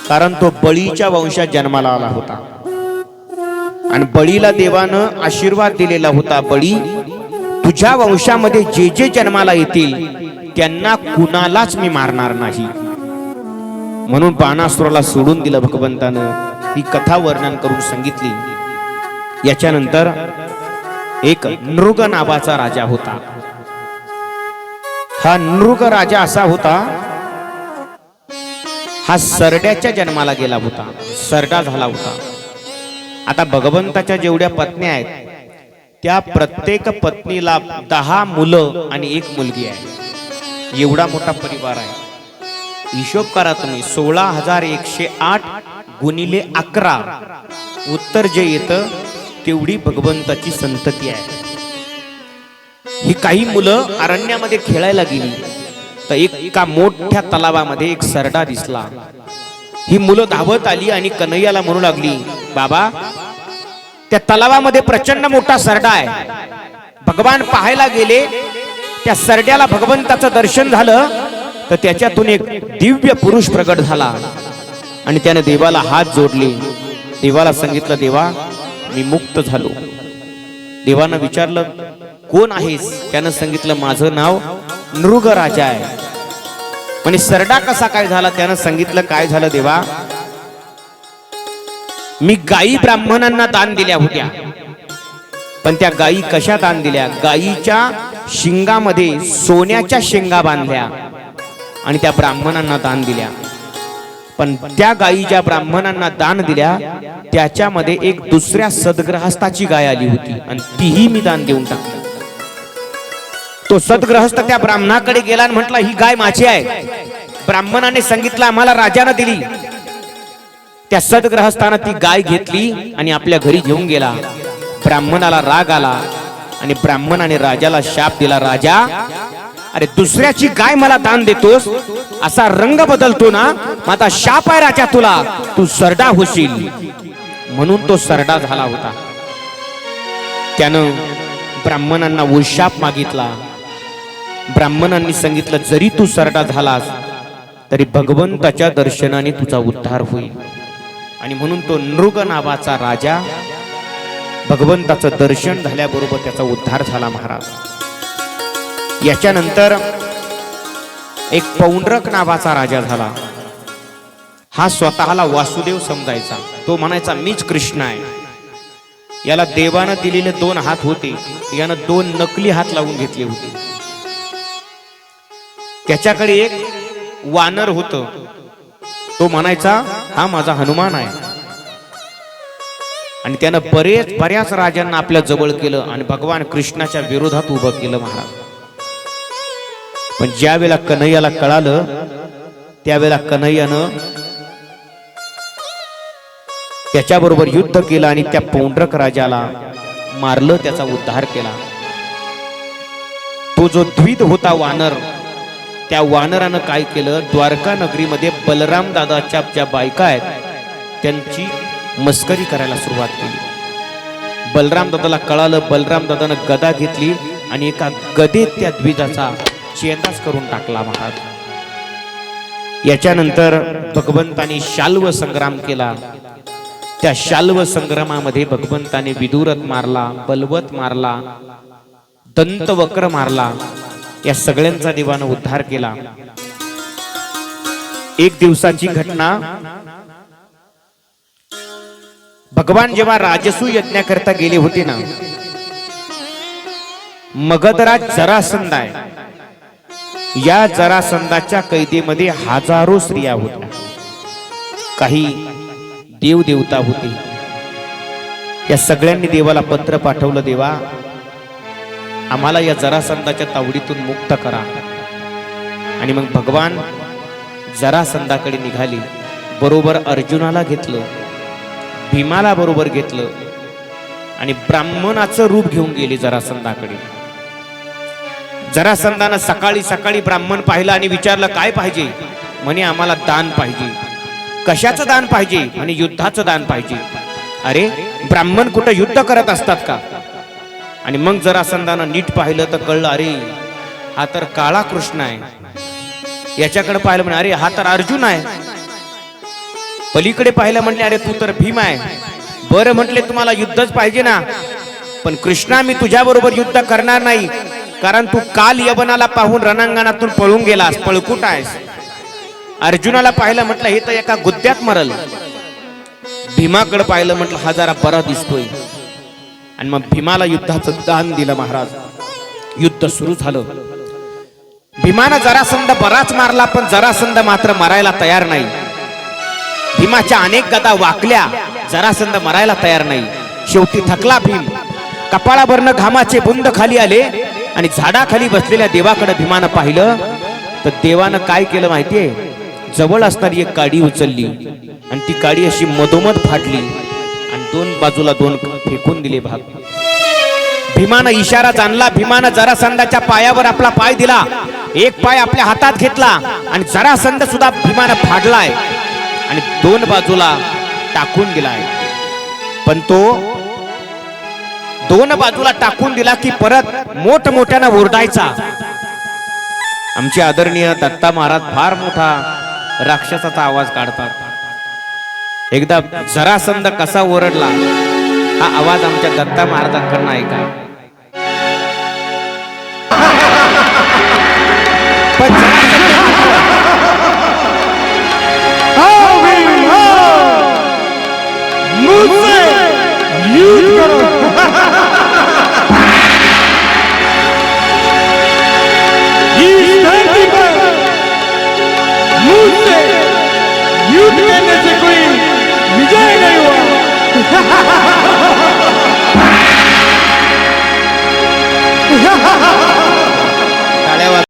कारण तो बळीच्या वंशात जन्माला आला होता आणि बळीला देवानं आशीर्वाद दिलेला होता, बळी, तुझ्या वंशामध्ये जे जे जन्माला येतील त्यांना कुणालाच मी मारणार नाही. म्हणून बाणासुराला सोडून दिलं भगवंतानं. ही कथा वर्णन करून सांगितली. याच्यानंतर एक नृग नावाचा राजा होता. हा नृग राजा असा होता, हा सरड्याच्या जन्माला गेला होता, सरडा झाला होता. आता भगवंताच्या जेवढ्या पत्नी आहेत त्या प्रत्येक पत्नीला 10 मुलं आणि 1 मुलगी आहे. एवढा मोठा परिवार आहे. हिशोब करा तुम्ही, 16,108 गुणिले 11 उत्तर जे येतं तेवढी भगवंताची संतती आहे. ही काही मुलं अरण्यामध्ये खेळायला गेली तर एका मोठ्या तलावामध्ये एक सरडा दिसला. ही मुलं धावत आली आणि कन्हैयाला म्हणू लागली, बाबा, त्या तलावामध्ये प्रचंड मोठा सरडा आहे. भगवान पाहायला गेले. त्या सरड्याला भगवंताचं दर्शन झालं तर त्याच्यातून एक दिव्य पुरुष प्रगट झाला आणि त्याने देवाला हात जोडले. देवाला सांगितलं, देवा, मी मुक्त झालो. देवानं विचारलं, कोण आहेस? त्यानं सांगितलं, माझं नाव नृग राजा आहे. म्हणजे सरडा कसा काय झाला? त्यानं सांगितलं, काय झालं देवा, मी गायी ब्राह्मणांना दान दिल्या होत्या. पण त्या गायी कशा दान दिल्या? गायीच्या शिंगामध्ये सोन्याच्या शेंगा बांधल्या आणि त्या ब्राह्मणांना दान दिल्या. पण त्या गायी ज्या ब्राह्मणांना दान दिल्या त्याच्यामध्ये एक दुसऱ्या सद्ग्रहस्थाची गाय आली होती आणि तीही मी दान देऊन टाकली. तो सद्ग्रहस्थ त्या ब्राह्मणाकडे गेला आणि म्हटला, ही गाय माझी आहे. ब्राह्मणाने सांगितलं, आम्हाला राजानं दिली. त्या सद्ग्रहस्थानं ती गाय घेतली आणि आपल्या घरी घेऊन गेला. ब्राह्मणाला राग आला आणि ब्राह्मणाने राजाला शाप दिला, राजा, अरे दुसऱ्याची गाय मला दान देतोस, असा रंग बदलतो ना, माझा शाप आहे राजा तुला, तू सरडा होशील. म्हणून तो सरडा झाला होता. त्यानं ब्राह्मणांना उशाप मागितला. ब्राह्मणांनी सांगितलं, जरी तू सरडा झालास तरी भगवंताच्या दर्शनाने तुझा उद्धार होईल. आणि म्हणून तो नृग नावाचा राजा, भगवंताचं दर्शन झाल्याबरोबर त्याचा उद्धार झाला महाराज. याच्यानंतर एक पौंड्रक नावाचा राजा झाला. हा स्वतःला वासुदेव समजायचा. तो म्हणायचा मीच कृष्ण आहे. याला देवानं दिलेले 2 हात होते, यानं 2 नकली हात लावून घेतले होते. त्याच्याकडे एक वानर होत. तो म्हणायचा हा माझा हनुमान आहे. आणि त्यानं बऱ्याच राजांना आपल्या जवळ केलं आणि भगवान कृष्णाच्या विरोधात उभं केलं महाराज. पण ज्या वेळेला कन्हैयाला कळालं, त्यावेळेला कन्हैयानं त्याच्याबरोबर युद्ध केलं आणि त्या पौंड्रक राजाला मारलं, त्याचा उद्धार केला. तो जो द्विध होता वानर, त्या वानरानं काय केलं, द्वारका नगरीमध्ये बलराम दादाच्या ज्या बायका आहेत त्यांची मस्करी करायला सुरुवात केली. बलराम दादाला कळालं. बलराम दादानं गदा घेतली आणि एका गदेत त्या द्विजाचा चेंदाच करून टाकला महाराज. याच्यानंतर भगवंतानी शाल्व संग्राम केला. त्या शाल्व संग्रामामध्ये भगवंताने विदुरथ मारला, बलवत मारला, दंतवक्र मारला. या सगळ्यांचा देवानं उद्धार केला. एक दिवसाची घटना, भगवान जेव्हा राजसू यज्ञाकरता गेले होते ना, मगधराज जरासंध आहे. या जरासंधाच्या कैदेमध्ये हजारो स्त्रिया होत्या, काही देव देवता होते. या सगळ्यांनी देवाला पत्र पाठवलं, देवा आम्हाला या जरासंधाच्या तावडीतून मुक्त करा. आणि मग भगवान जरासंधाकडे निघाले. बरोबर अर्जुनाला घेतलं, भीमाला बरोबर घेतलं आणि ब्राह्मणाचं रूप घेऊन गेले जरासंधाकडे. जरासंधानं सकाळी सकाळी ब्राह्मण पाहिलं आणि विचारलं काय पाहिजे. म्हणे आम्हाला दान पाहिजे. कशाचं दान पाहिजे. आणि युद्धाचं दान पाहिजे. अरे ब्राह्मण कुठं युद्ध करत असतात का. आणि मग जरासंधानं नीट पाहिलं तर कळलं, अरे हा तर काळा कृष्ण आहे. याच्याकडे पाहिलं म्हणे अरे हा तर अर्जुन आहे. पलीकडे पाहिलं म्हटले अरे तू तर भीम आहे. बरं म्हटले तुम्हाला युद्धच पाहिजे ना, पण कृष्णा मी तुझ्या बरोबर युद्ध करणार नाही, कारण तू काल यवनाला पाहून रणांगणातून पळून गेलास, पळकुट आहेस. अर्जुनाला पाहिलं म्हटलं हे तर एका गुद्द्यात मरल. भीमाकडे पाहिलं म्हटलं हा जरा बरा दिसतोय. आणि मग भीमाला युद्धाचं दान दिलं महाराज. युद्ध सुरू झालं. भीमानं जरासंध बराच मारला, पण जरासंध मात्र मरायला तयार नाही. भीमाच्या अनेक गदा वाकल्या, जरासंध मरायला तयार नाही. शेवटी थकला भीम. कपाळावरनं घामाचे बुंद खाली आले आणि झाडाखाली बसलेल्या देवाकडे भीमानं पाहिलं तर देवानं काय केलं माहितीये, जवळ असणारी एक काडी उचलली आणि ती काडी अशी मधोमध फाटली आणि 2 बाजूला 2 फेकून दिले भाग. भीमानं इशारा जाणला. भीमानं जरासंधाच्या पायावर आपला पाय दिला, एक पाय आपल्या हातात घेतला आणि जरासंध सुद्धा भीमानं फाडलाय आणि 2 बाजूला टाकून दिलाय. पण तो 2 बाजूला टाकून दिला की परत मोठमोठ्यानं ओरडायचा. आमचे आदरणीय दत्ता महाराज फार मोठा राक्षसाचा आवाज काढतात. एकदा जरासंध कसा ओरडला हा आवाज आमच्या दत्ता महाराजांकडनं ऐका. युद्ध करने से कोई विजय नहीं हुआ.